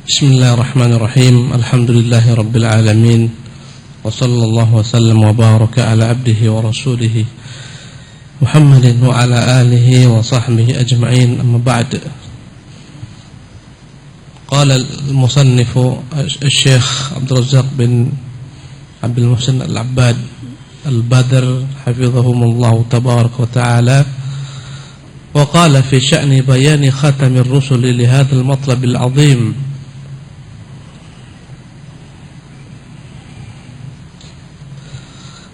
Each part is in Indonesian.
Bismillahirrahmanirrahim. Alhamdulillahi rabbil alamin. Wa sallallahu wa sallam wa baraka ala abdihi wa rasulih Muhammadin wa ala alihi wa sahbihi ajma'in. Amma ba'd. Qala al-musannif al-Syekh Abdul Razzaq bin Abdul Muhsin al-Abbad al-Badr hafizahumullah tabaraka wa ta'ala. Wa qala fi sya'ni bayani khatamir rusul li hadzal matlab al-'azim.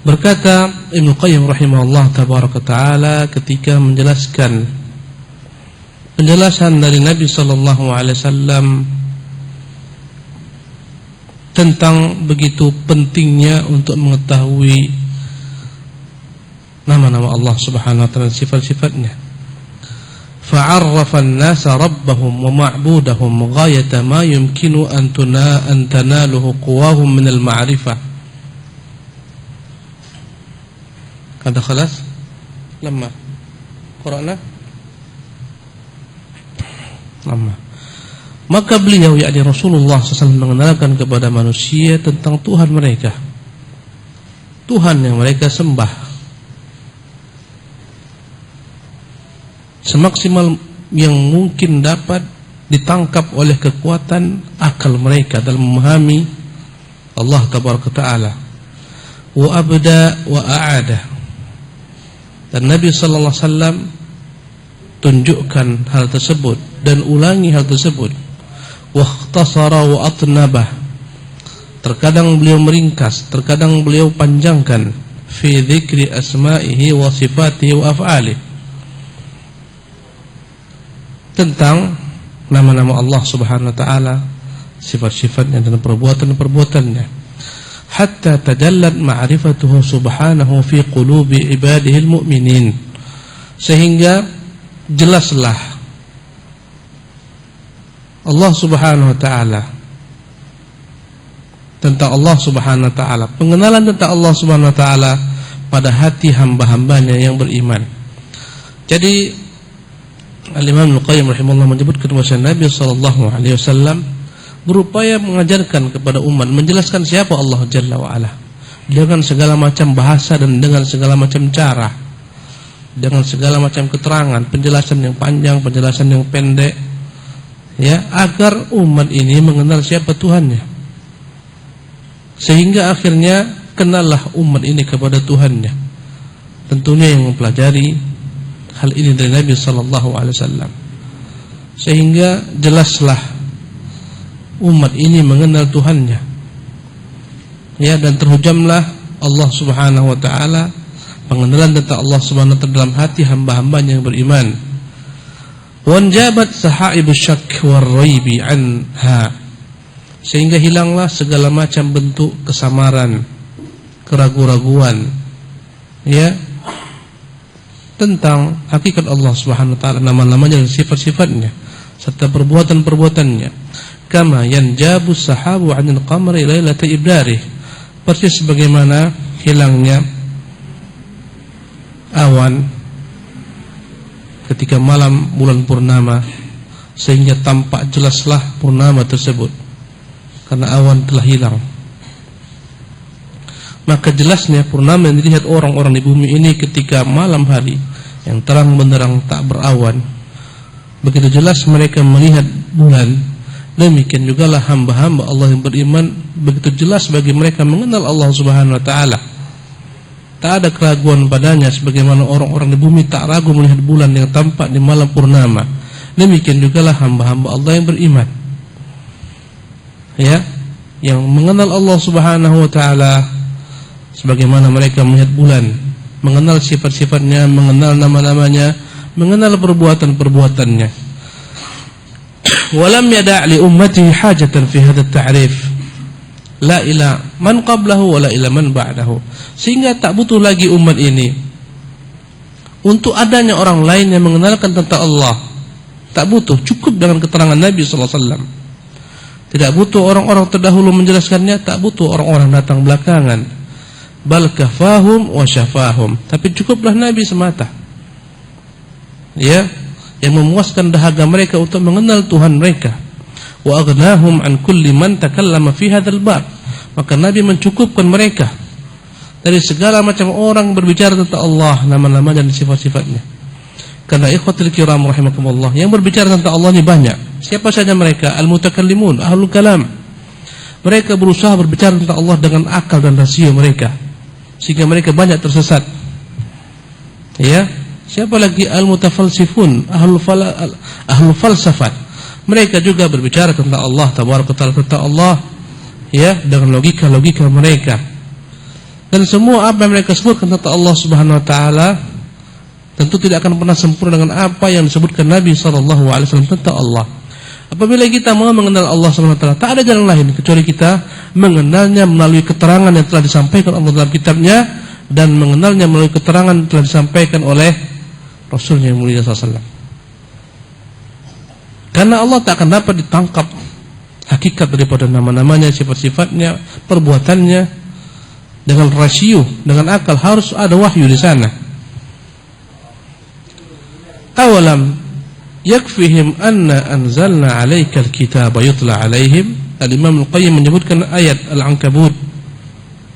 Berkata Ibnu Qayyim rahimahullah tabaraka ta'ala ketika menjelaskan penjelasan dari Nabi sallallahu alaihi wasallam tentang begitu pentingnya untuk mengetahui nama-nama Allah Subhanahu wa ta'ala, sifat-sifatnya. Fa'arrafa an-nasa rabbahum wa ma'budahum ghayata ma yumkinu an tanaluhu quwahum min al-ma'rifah. Ada khalas? Lama Qur'ana? Lama. Maka beliau, yakni Rasulullah SAW, mengenalkan kepada manusia tentang Tuhan mereka, Tuhan yang mereka sembah, semaksimal yang mungkin dapat ditangkap oleh kekuatan akal mereka dalam memahami Allah Tabaraka Ta'ala. Wa abda wa a'ada. Dan Nabi sallallahu alaihi wasallam tunjukkan hal tersebut dan ulangi hal tersebut. Wa ikhtasara wa atnabah. Terkadang beliau meringkas, terkadang beliau panjangkan fi dzikri asma'ihi wa sifatihi wa af'alihi, tentang nama-nama Allah Subhanahu wa taala, sifat-sifatnya dan perbuatan-perbuatannya. Hatta tajallat ma'rifatuhu subhanahu fi qulubi ibadihi al-mu'minin, sehingga jelaslah Allah Subhanahu wa ta'ala, tentang Allah Subhanahu wa ta'ala, pengenalan tentang Allah Subhanahu wa ta'ala pada hati hamba-hambanya yang beriman. Jadi Al-Imam Al-Qayyim rahimahullah menyebutkan bahwa Nabi sallallahu alaihi wasallam berupaya mengajarkan kepada umat, menjelaskan siapa Allah Jalla wa'ala dengan segala macam bahasa dan dengan segala macam cara, dengan segala macam keterangan, penjelasan yang panjang, penjelasan yang pendek, ya, agar umat ini mengenal siapa Tuhannya, sehingga akhirnya kenallah umat ini kepada Tuhannya. Tentunya yang mempelajari hal ini dari Nabi sallallahu alaihi wasallam, sehingga jelaslah umat ini mengenal Tuhannya, ya, dan terhujamlah Allah Subhanahu wa ta'ala, pengenalan tentang Allah Subhanahu wa ta'ala dalam hati hamba-hambanya yang beriman. Wanjabat sahaibu syak warraibi anha, sehingga hilanglah segala macam bentuk kesamaran, keraguan-raguan, ya, tentang hakikat Allah Subhanahu wa ta'ala, nama-namanya dan sifat-sifatnya serta perbuatan-perbuatannya. Kama yanjabu sahabu 'anil qamari lailata ibdarih, persis sebagaimana hilangnya awan ketika malam bulan purnama, sehingga tampak jelaslah purnama tersebut karena awan telah hilang. Maka jelasnya purnama yang dilihat orang-orang di bumi ini ketika malam hari yang terang benderang tak berawan. Begitu jelas mereka melihat bulan, demikian jugalah hamba-hamba Allah yang beriman begitu jelas bagi mereka mengenal Allah Subhanahu wa ta'ala. Tak ada keraguan padanya, sebagaimana orang-orang di bumi tak ragu melihat bulan yang tampak di malam purnama. Demikian jugalah hamba-hamba Allah yang beriman, ya, yang mengenal Allah Subhanahu wa ta'ala sebagaimana mereka melihat bulan, mengenal sifat-sifatnya, mengenal nama-namanya, mengenal perbuatan-perbuatannya. Walam yada' li ummatihi hajatan fi hadha at-ta'rif la ila man qablahu wa la ila man ba'dahu, sehingga tak butuh lagi umat ini untuk adanya orang lain yang mengenalkan tentang Allah. Tak butuh, cukup dengan keterangan Nabi sallallahu alaihi wasallam. Tidak butuh orang-orang terdahulu menjelaskannya, tak butuh orang-orang datang belakangan. Bal kafahum wa syafahum, tapi cukuplah Nabi semata, ya, yang memuaskan dahaga mereka untuk mengenal Tuhan mereka. wa aghnahum an kulli man takallama fi hadzal bab. Maka Nabi mencukupkan mereka dari segala macam orang berbicara tentang Allah, nama-namanya dan sifat-sifatnya. Karena ikhwatul kiram rahimakumullah, yang berbicara tentang Allah ini banyak. Siapa saja mereka? Al-mutakallimun, ahlul kalam. Mereka berusaha berbicara tentang Allah dengan akal dan rasio mereka, sehingga mereka banyak tersesat. Ya, siapa lagi? Al-mutafalsifun, ahlul falsafat. Mereka juga berbicara tentang Allah tabaraka taala, tentang Allah, ya, dengan logika-logika mereka. Dan semua apa yang mereka sebutkan tentang Allah Subhanahu wa taala tentu tidak akan pernah sempurna dengan apa yang disebutkan Nabi sallallahu alaihi wasallam tentang Allah. Apabila kita mau mengenal Allah Subhanahu wa taala, tak ada jalan lain kecuali kita mengenalnya melalui keterangan yang telah disampaikan Allah dalam kitabnya, dan mengenalnya melalui keterangan yang telah disampaikan oleh Rasulnya yang mulia sallallahu alaihi wasallam. Karena Allah tak akan dapat ditangkap hakikat daripada nama-namanya, sifat-sifatnya, perbuatannya dengan rasio, dengan akal. Harus ada wahyu di sana. Awalam yakfihim anna anzalna 'alaikal kitaba yutla 'alaihim. Al-Imam Al-Qayyim menyebutkan ayat Al-Ankabut,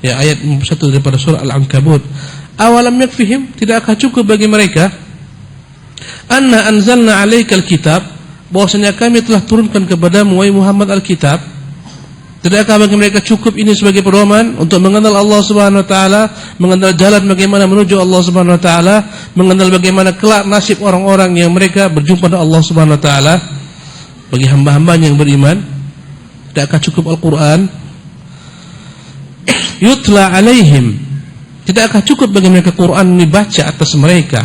ya, ayat 1 daripada surah Al-Ankabut. Awalam yakfihim, tidakkah cukup bagi mereka anna anzalna 'alaikal kitab, bahwasanya kami telah turunkan kepadamu wahai Muhammad Al-Kitab. Tidakkah bagi mereka cukup ini sebagai pedoman untuk mengenal Allah Subhanahu wa taala, mengenal jalan bagaimana menuju Allah Subhanahu wa taala, mengenal bagaimana kelak nasib orang-orang yang mereka berjumpa dengan Allah Subhanahu wa taala bagi hamba-hambanya yang beriman? Tidakkah cukup Al-Qur'an? Yutla 'alaihim, tidakkah cukup bagi mereka Quran dibaca atas mereka?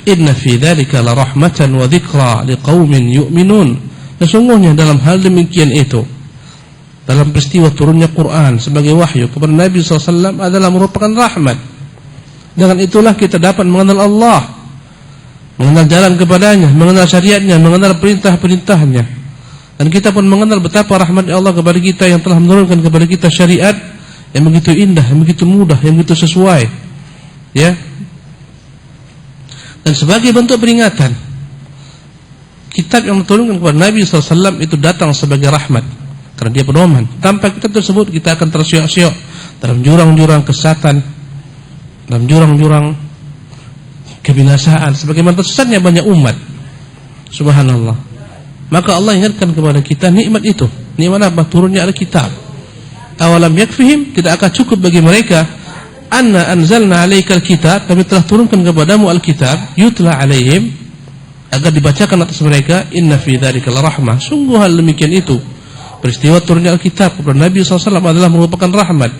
Inna fi dzalika la rahmatan wa dzikra liqaumin yu'minun. Sesungguhnya dalam hal demikian itu, dalam peristiwa turunnya Quran sebagai wahyu kepada Nabi SAW adalah merupakan rahmat. Dengan itulah kita dapat mengenal Allah, mengenal jalan kepadanya, mengenal syariatnya, mengenal perintah-perintahnya. Dan kita pun mengenal betapa rahmat Allah kepada kita yang telah menurunkan kepada kita syariat yang begitu indah, yang begitu mudah, yang begitu sesuai, ya. Dan sebagai bentuk peringatan, kitab yang diturunkan kepada Nabi SAW itu datang sebagai rahmat, karena dia pedoman. Tanpa kitab tersebut kita akan tersiok-siok dalam jurang-jurang kesesatan, dalam jurang-jurang kebinasaan, sebagaimana tersesatnya banyak umat. Subhanallah. Maka Allah ingatkan kepada kita nikmat itu. Nikmat apa? Turunnya Al-Kitab. Awalam yakfihim, tidak akan cukup bagi mereka anna anzalna 'alaikal kitab, kami telah turunkan kepadamu Al-Kitab, yutla 'alaihim, agar dibacakan atas mereka. Inna fi dzalika la rahmah, sungguh hal demikian itu, peristiwa turunnya Alkitab kepada Nabi SAW adalah merupakan rahmat,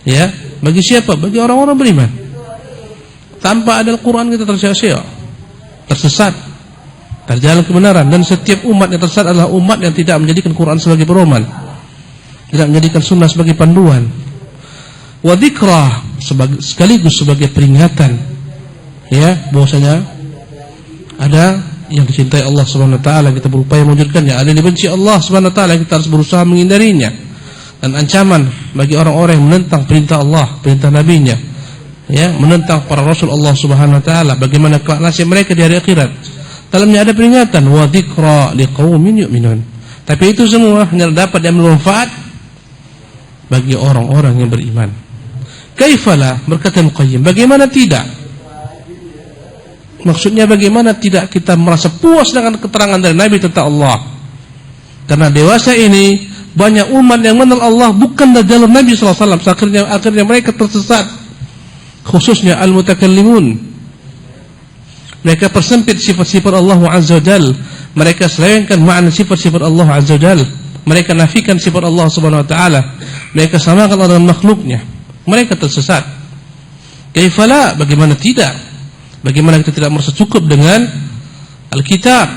ya, bagi siapa? Bagi orang-orang beriman. Tanpa ada Al-Quran kita tersiok-siok, tersesat, terjalan kebenaran. Dan setiap umat yang tersesat adalah umat yang tidak menjadikan Quran sebagai pedoman, tidak menjadikan sunnah sebagai panduan. Wa dzikra, sekaligus sebagai peringatan, ya, bahwasanya ada yang dicintai Allah Subhanahu wa taala, kita berupaya mewujudkannya. Ada yang dibenci Allah Subhanahu wa taala, kita harus berusaha menghindarinya. Dan ancaman bagi orang-orang yang menentang perintah Allah, perintah nabinya, ya, menentang para rasul Allah Subhanahu wa taala, bagaimana kelak nasib mereka di hari akhirat. Dalamnya ada peringatan, wa dzikra liqaumin yu'minun. Tapi itu semua hanya dapat dan bermanfaat bagi orang-orang yang beriman. Kaifala, berkata Al-Qayyim, bagaimana tidak? Maksudnya bagaimana tidak kita merasa puas dengan keterangan dari Nabi tentang Allah? Karena dewasa ini banyak umat yang mengenal Allah bukan dari jalur Nabi SAW. Akhirnya mereka tersesat. Khususnya al-mutakallimun. Mereka persempit sifat-sifat Allah Azza wa Jal. Mereka selewengkan makna sifat-sifat Allah Azza wa Jal. Mereka nafikan sifat Allah Subhanahu wa taala. Mereka samakan Allah dengan makhluknya. Mereka tersesat. Kaifala, bagaimana tidak? Bagaimana kita tidak merasa cukup dengan Alkitab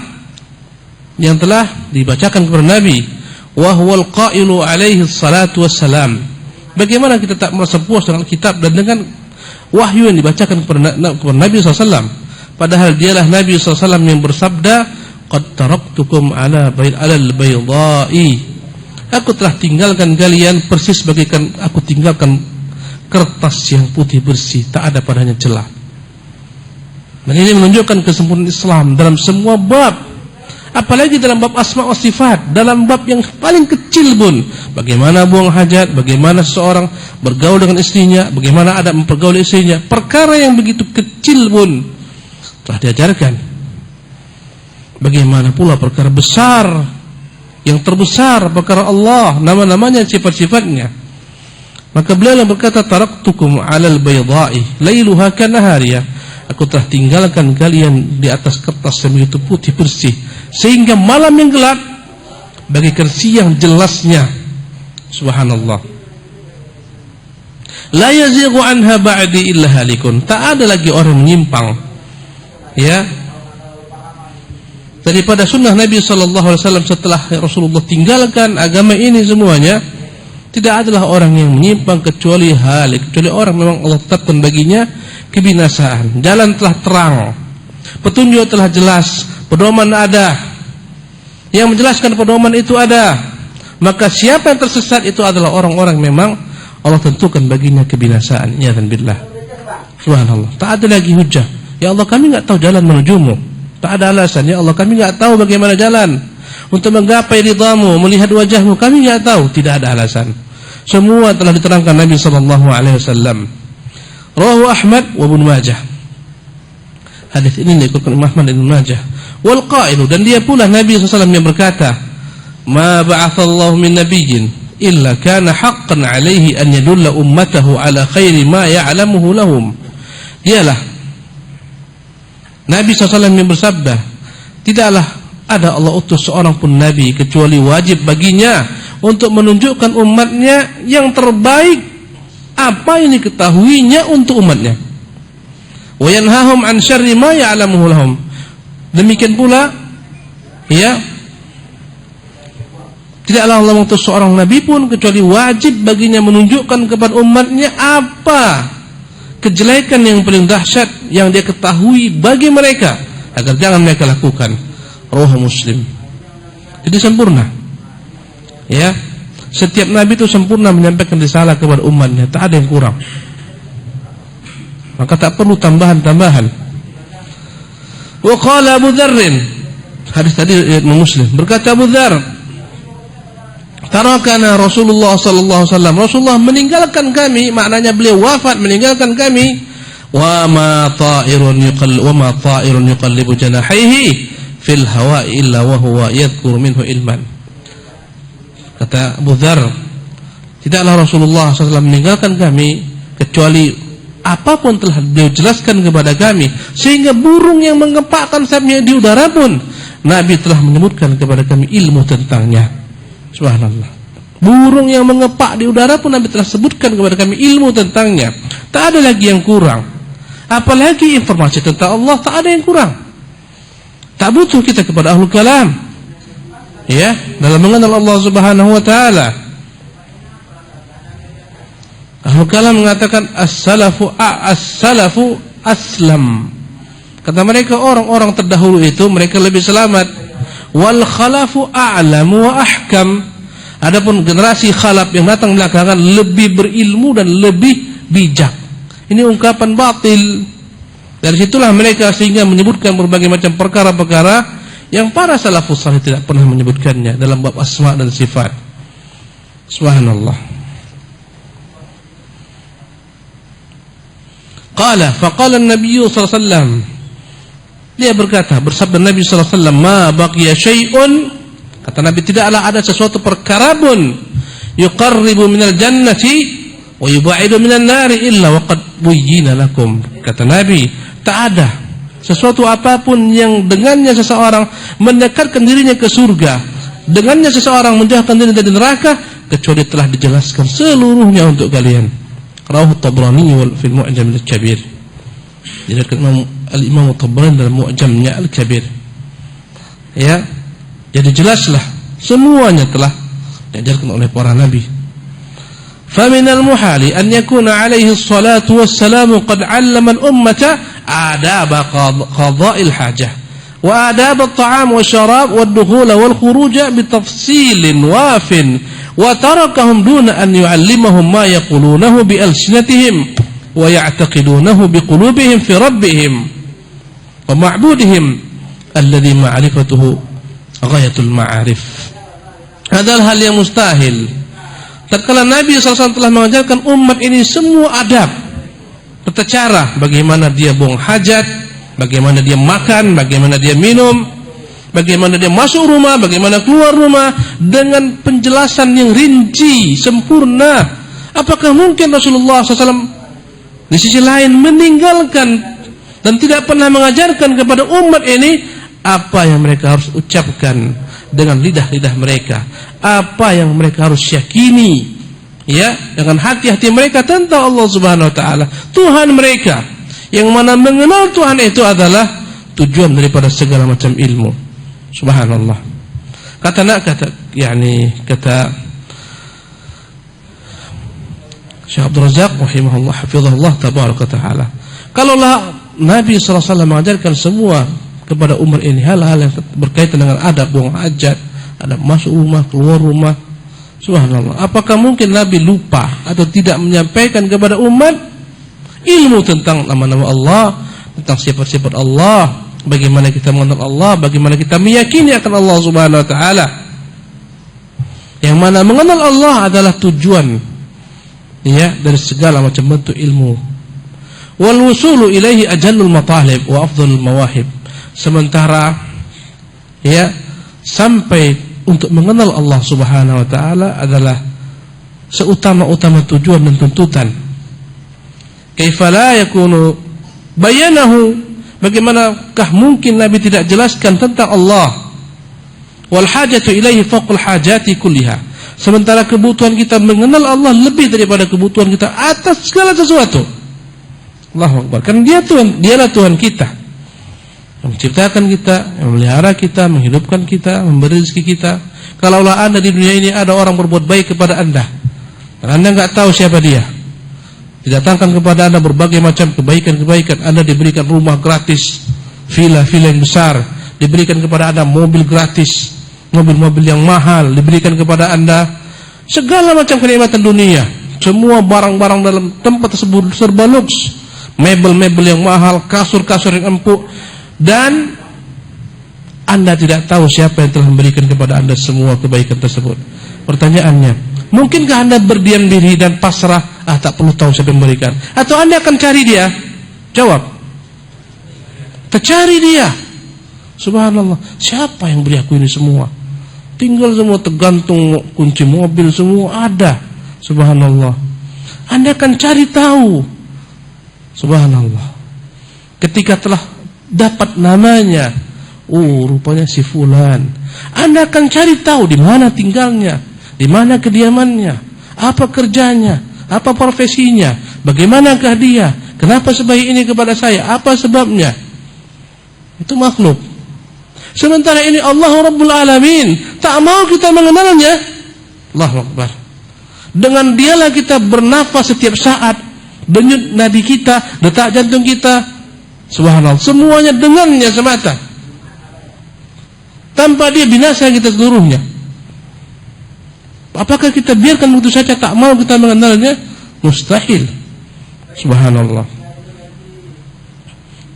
yang telah dibacakan kepada Nabi, wa huwal qailu alaihi salatu wassalam. Bagaimana kita tak merasa puas dengan Alkitab dan dengan wahyu yang dibacakan kepada Nabi SAW, padahal dialah Nabi SAW yang bersabda, qad taraktukum ala alal baydai, aku telah tinggalkan kalian persis bagaikan aku tinggalkan kertas yang putih bersih, tak ada padanya celah. Dan ini menunjukkan kesempurnaan Islam dalam semua bab. Apalagi dalam bab asma wa sifat, dalam bab yang paling kecil pun, bagaimana buang hajat, bagaimana seseorang bergaul dengan istrinya, bagaimana adab mempergaul istrinya, perkara yang begitu kecil pun telah diajarkan. Bagaimana pula perkara besar, yang terbesar, perkara Allah, nama-namanya, sifat-sifatnya. Maka beliau berkata, taraktukum 'alal bayda'i lailuha kanahariya. Aku telah tinggalkan kalian di atas kertas yang begitu putih bersih, sehingga malam yang gelap bagaikan siang jelasnya. Subhanallah. La yazighu anha ba'di illa halikun. Tak ada lagi orang menyimpang, ya, daripada sunnah Nabi SAW setelah Rasulullah tinggalkan agama ini semuanya. Tidak adalah orang yang menyimpang kecuali halik, kecuali orang memang Allah tetapkan baginya kebinasaan. Jalan telah terang, petunjuk telah jelas, pedoman ada, yang menjelaskan pedoman itu ada. Maka siapa yang tersesat itu adalah orang-orang memang Allah tentukan baginya kebinasaan. Ya dan billah. Subhanallah. Tak ada lagi hujah. Ya Allah, kami enggak tahu jalan menujumu. Tak ada alasan. Ya Allah, kami enggak tahu bagaimana jalan untuk menggapai ridhamu, melihat wajahmu, kami enggak tahu. Tidak ada alasan. Semua telah diterangkan Nabi sallallahu alaihi wasallam. Rawahu Ahmad wa Ibnu Majah. Hadis ini diriwayatkan Imam Ahmad dan Ibnu Majah. Wal qailu, dan dia pula Nabi sallallahu alaihi wasallam yang berkata, "Ma ba'atsallahu min nabiyyin illa kana haqqan 'alaihi an yadulla ummatahu 'ala khairi ma ya'lamuhu lahum." Dialah Nabi sallallahu alaihi wasallam yang bersabda, tidaklah ada Allah utus seorang pun nabi kecuali wajib baginya untuk menunjukkan umatnya yang terbaik apa yang diketahuinya untuk umatnya. Wa yanhahum an syarri ma ya'lamuhu lahum. Demikian pula, ya, tidaklah Allah mengutus seorang nabi pun kecuali wajib baginya menunjukkan kepada umatnya apa kejelekan yang paling dahsyat yang dia ketahui bagi mereka agar jangan mereka lakukan. Rawahu Muslim. Jadi sempurna, ya, setiap nabi itu sempurna menyampaikan risalah kepada umatnya, tak ada yang kurang. Maka tak perlu tambahan-tambahan. Wa qala Abu Dzar, hadis tadi riwayat Muslim, berkata Abu Dzar, tarakana Rasulullah sallallahu alaihi wasallam, Rasulullah meninggalkan kami, maknanya beliau wafat meninggalkan kami. Wa ma ta'irun yuqallibu janahihi fil hawa'i illa wa huwa yadhkuru minhu ilman. Kata Abu Dzar, tidaklah Rasulullah SAW meninggalkan kami kecuali apapun telah beliau jelaskan kepada kami, sehingga burung yang mengepakkan sayapnya di udara pun Nabi telah menyebutkan kepada kami ilmu tentangnya. Subhanallah. Burung yang mengepak di udara pun Nabi telah sebutkan kepada kami ilmu tentangnya. Tak ada lagi yang kurang. Apalagi informasi tentang Allah, tak ada yang kurang. Tak butuh kita kepada ahlul kalam, ya, dalam mengenal Allah Subhanahu wa taala. Ahlul kalam mengatakan as-salafu aslam. Kata mereka, orang-orang terdahulu itu mereka lebih selamat. Wal khalafu a'lamu wa ahkam. Adapun generasi khalaf yang datang belakangan lebih berilmu dan lebih bijak. Ini ungkapan batil. Dari situlah mereka sehingga menyebutkan berbagai macam perkara-perkara yang para salafus salih tidak pernah menyebutkannya dalam bab asma dan sifat. Subhanallah. Faqala an-nabiy sallallahu alaihi wasallam, dia berkata, bersabda Nabi sallallahu alaihi wasallam, ma baqiya syai'un, kata Nabi, tidaklah ada sesuatu perkara pun yuqarribu minal jannati wa yub'idu minan nari illa waqad buyyina lakum. Kata Nabi, tak ada sesuatu apapun yang dengannya seseorang mendekatkan dirinya ke surga, dengannya seseorang menjauhkan diri dari neraka, kecuali telah dijelaskan seluruhnya untuk kalian. Rawahu Tabrani fil Mu'jam al-Kabir. Diriwayatkan Al-Imam Tabrani dalam Mu'jamnya Al-Kabir. Ya, jadi jelaslah semuanya telah diajarkan oleh para nabi. فمن المحال أن يكون عليه الصلاة والسلام قد علم الأمة آداب قضاء الحاجة وآداب الطعام والشراب والدخول والخروج بتفصيل واف وتركهم دون أن يعلمهم ما يقولونه بألسنتهم ويعتقدونه بقلوبهم في ربهم ومعبودهم الذي معرفته ghayatul ma'arif. Adalah hal yang mustahil. Tatkala Nabi SAW telah mengajarkan umat ini semua adab, tata cara bagaimana dia buang hajat, bagaimana dia makan, bagaimana dia minum, bagaimana dia masuk rumah, bagaimana keluar rumah, dengan penjelasan yang rinci, sempurna. Apakah mungkin Rasulullah SAW di sisi lain meninggalkan dan tidak pernah mengajarkan kepada umat ini apa yang mereka harus ucapkan dengan lidah-lidah mereka, apa yang mereka harus yakini, ya, dengan hati-hati mereka tentang Allah Subhanahu wa taala, Tuhan mereka, yang mana mengenal Tuhan itu adalah tujuan daripada segala macam ilmu. Subhanallah. Kata Syekh Abdul Razak rahimahullah hafizahullah tabaraka taala, kalaulah Nabi sallallahu alaihi wasallam mengajarkan semua kepada umat ini hal-hal yang berkaitan dengan adab buang hajat, adab masuk rumah, keluar rumah, subhanallah, apakah mungkin Nabi lupa atau tidak menyampaikan kepada umat ilmu tentang nama-nama Allah, tentang sifat-sifat Allah, bagaimana kita mengenal Allah, bagaimana kita meyakini akan Allah Subhanahu wa taala, yang mana mengenal Allah adalah tujuan, ya, dari segala macam bentuk ilmu. Wal wusulu ilaihi ajallul matalib wa afdhalul mawahib. Sementara, ya, sampai untuk mengenal Allah Subhanahu wa taala adalah seutama-utama tujuan dan tuntutan. Kaifa la yakunu bayanahu, bagaimanakah mungkin Nabi tidak jelaskan tentang Allah? Wal hajatu ilaihi fawqal hajati kulliha. Sementara kebutuhan kita mengenal Allah lebih daripada kebutuhan kita atas segala sesuatu. Allahu Akbar. Karena dialah Tuhan kita, yang menciptakan kita, yang memelihara kita, menghidupkan kita, memberi rezeki kita. Kalaulah Anda di dunia ini ada orang berbuat baik kepada Anda, dan Anda enggak tahu siapa dia, didatangkan kepada Anda berbagai macam kebaikan-kebaikan, Anda diberikan rumah gratis, villa-villa yang besar, diberikan kepada Anda mobil gratis, mobil-mobil yang mahal, diberikan kepada Anda segala macam kenikmatan dunia, semua barang-barang dalam tempat tersebut serba luks, mebel-mebel yang mahal, kasur-kasur yang empuk, dan Anda tidak tahu siapa yang telah memberikan kepada Anda semua kebaikan tersebut. Pertanyaannya, mungkinkah Anda berdiam diri dan pasrah, tak perlu tahu siapa yang memberikan? Atau Anda akan cari dia? Jawab, tercari dia. Subhanallah, siapa yang beri aku ini semua? Tinggal semua tergantung kunci mobil semua ada. Subhanallah, Anda akan cari tahu. Subhanallah, ketika telah dapat namanya, rupanya si fulan, Anda akan cari tahu di mana tinggalnya, di mana kediamannya, apa kerjanya, apa profesinya, bagaimanakah dia, kenapa sebaik ini kepada saya, apa sebabnya. Itu makhluk. Sementara ini Allah Rabbul Alamin, tak mau kita mengenalnya. Allahu Akbar. Dengan dialah kita bernafas setiap saat, denyut nadi kita, detak jantung kita, subhanallah, semuanya dengannya semata. Tanpa dia binasa kita seluruhnya. Apakah kita biarkan begitu saja, tak mau kita mengenalnya? Mustahil. Subhanallah.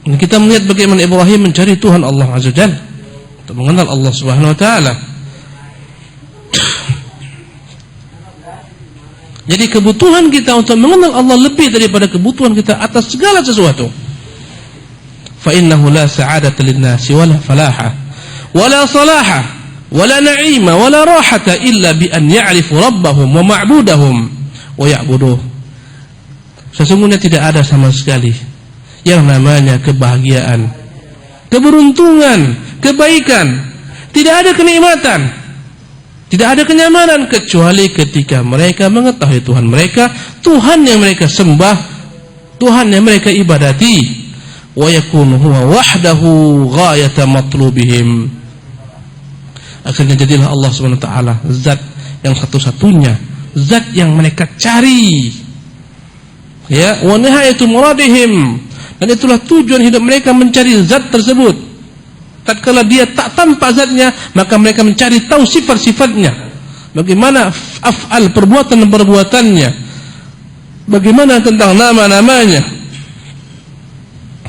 Dan kita melihat bagaimana Ibrahim mencari Tuhan Allah Azza wa Jalla, untuk mengenal Allah Subhanahu wa taala. Jadi kebutuhan kita untuk mengenal Allah lebih daripada kebutuhan kita atas segala sesuatu. Fa innahu la sa'adata lin-nasi wala falaha wala salaha wala na'ima wala rahata illa bi an ya'rifu rabbahum wa ma'budahum wa ya'buduh. Sesungguhnya tidak ada sama sekali yang namanya kebahagiaan, keberuntungan, kebaikan. Tidak ada kenikmatan, tidak ada kenyamanan kecuali ketika mereka mengetahui Tuhan mereka, Tuhan yang mereka sembah, Tuhan yang mereka ibadati, wa yakunu huwa wahdahu ghayata matlubihim. Akhirnya jadilah Allah Subhanahu wa taala zat yang satu-satunya, zat yang mereka cari. Ya, wa nihayatu muradihim, dan itulah tujuan hidup mereka, mencari zat tersebut. Tatkala dia tak tampak zatnya, maka mereka mencari tahu sifat-sifatnya, bagaimana af'al, perbuatan-perbuatannya, bagaimana tentang nama-namanya.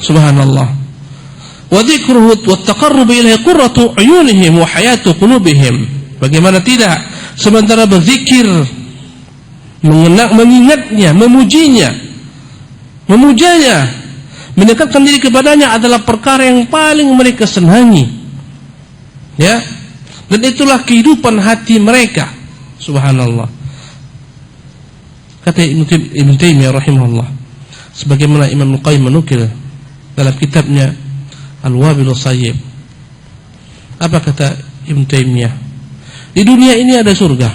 Subhanallah. wa dzikruhu wa taqarrub ilaihi qurratu uyunihim wa hayatu qulubihim. Bagaimana tidak, sementara berzikir, mengingatnya, memujinya, memujanya, mendekatkan diri kepadanya adalah perkara yang paling mereka senangi. Ya, dan itulah kehidupan hati mereka. Subhanallah. Kata Ibn Taimiyah rahimahullah, sebagaimana Imam Al-Qayyim menukil dalam kitabnya Al-Wabilus Sayyib. Apa kata Ibn Taimiyah? Di dunia ini ada surga.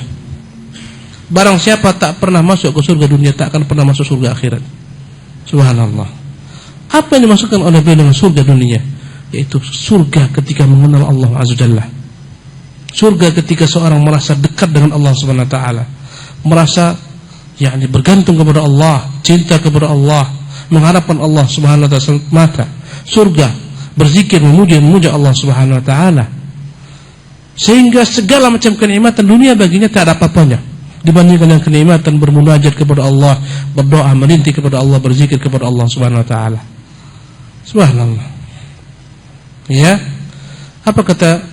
Barang siapa tak pernah masuk ke surga dunia, tak akan pernah masuk surga akhirat. Subhanallah. Apa yang dimaksudkan oleh beliau dengan surga dunia? Yaitu surga ketika mengenal Allah Azza Jalla. Surga ketika seorang merasa dekat dengan Allah Subhanahu wa taala, merasa yakni bergantung kepada Allah, cinta kepada Allah, mengharapkan Allah Subhanahu wa taala semata. Surga, berzikir, memuji Allah Subhanahu wa taala. Sehingga segala macam kenikmatan dunia baginya tak ada apa-apanya dibandingkan dengan kenikmatan bermunajat kepada Allah, berdoa, merintih kepada Allah, berzikir kepada Allah Subhanahu wa taala. Subhanallah. Ya. Apa kata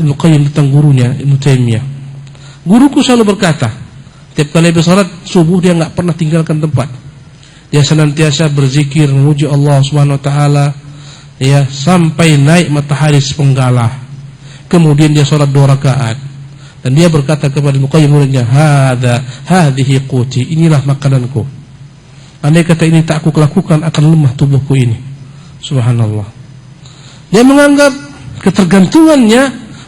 Ibnu Qayyim tentang gurunya Ibnu Taimiyah? Guruku selalu berkata, tiap kali habis salat subuh dia enggak pernah tinggalkan tempat. Dia senantiasa berzikir, memuji Allah Subhanahu wa taala, ya, sampai naik matahari sepenggalah. Kemudian dia sholat 2 rakaat dan dia berkata kepada Muqayyim muridnya, hadhihi quti, inilah makananku. Andai kata ini tak aku lakukan, akan lemah tubuhku ini. Subhanallah. Dia menganggap ketergantungannya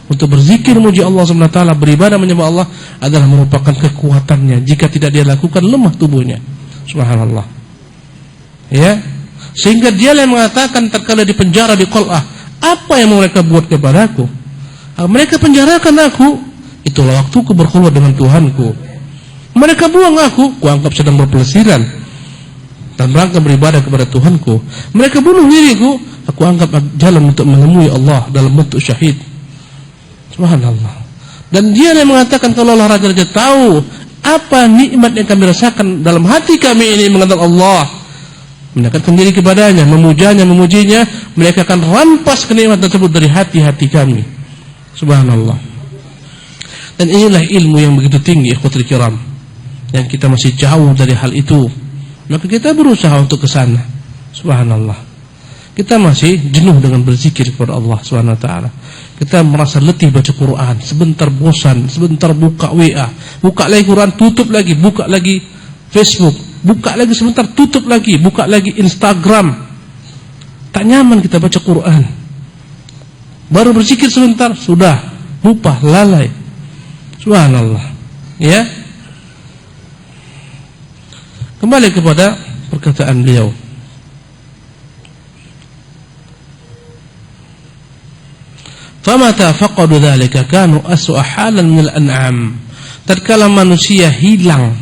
untuk berzikir memuji Allah Subhanahu wa taala, beribadah menyembah Allah adalah merupakan kekuatannya. Jika tidak dia lakukan, lemah tubuhnya. Subhanallah. Ya, sehingga dia yang mengatakan tatkala di penjara di Qal'ah, apa yang mereka buat kepadaku? Mereka penjarakan aku, itulah waktuku berkhulwat dengan Tuhanku. Mereka buang aku, kuanggap sedang berpelesiran dan rangka beribadah kepada Tuhanku. Mereka bunuh diriku, aku anggap jalan untuk menemui Allah dalam bentuk syahid. Subhanallah. Dan dia yang mengatakan, kalau Allah Raja tahu apa nikmat yang kami rasakan dalam hati kami ini mengenal Allah, mendekatkan diri kepadanya, memujanya, memujinya, mereka akan rampas kenikmatan tersebut dari hati-hati kami. Subhanallah. Dan inilah ilmu yang begitu tinggi, ikhwatul kiram, yang kita masih jauh dari hal itu. Maka kita berusaha untuk ke sana. Subhanallah. Kita masih jenuh dengan berzikir kepada Allah Subhanahu wa taala. Kita merasa letih baca Quran, sebentar bosan, sebentar buka WA, buka lagi Quran, tutup lagi, buka lagi Facebook, buka lagi sebentar, tutup lagi, buka lagi Instagram. Tak nyaman kita baca Quran. Baru berzikir sebentar, sudah lupa, lalai. Subhanallah. Ya. Kembali kepada perkataan beliau. Famata faqadu dzalika kanu aswa halan minal an'am. Tatkala manusia hilang,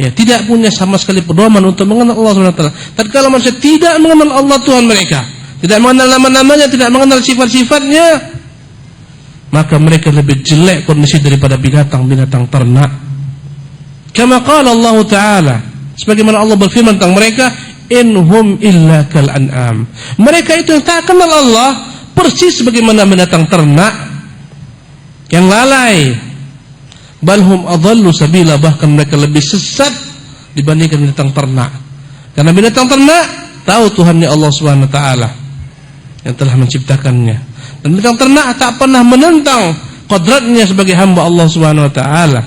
ya, tidak punya sama sekali pedoman untuk mengenal Allah Subhanahu wa taala. Tatkala manusia tidak mengenal Allah Tuhan mereka, tidak mengenal nama-namanya, tidak mengenal sifat-sifatnya, maka mereka lebih jelek kondisi daripada binatang-binatang ternak. Kama qala Allah Ta'ala, sebagaimana Allah berfirman tentang mereka, inhum illa kal an'am. Mereka itu yang tak kenal Allah, persis sebagaimana binatang ternak yang lalai. Balhum adallu sabila, bahkan mereka lebih sesat dibandingkan binatang ternak. Karena binatang ternak tahu Tuhannya Allah Subhanahu wa taala yang telah menciptakannya, dan binatang ternak tak pernah menentang qadratnya sebagai hamba Allah Subhanahu wa taala.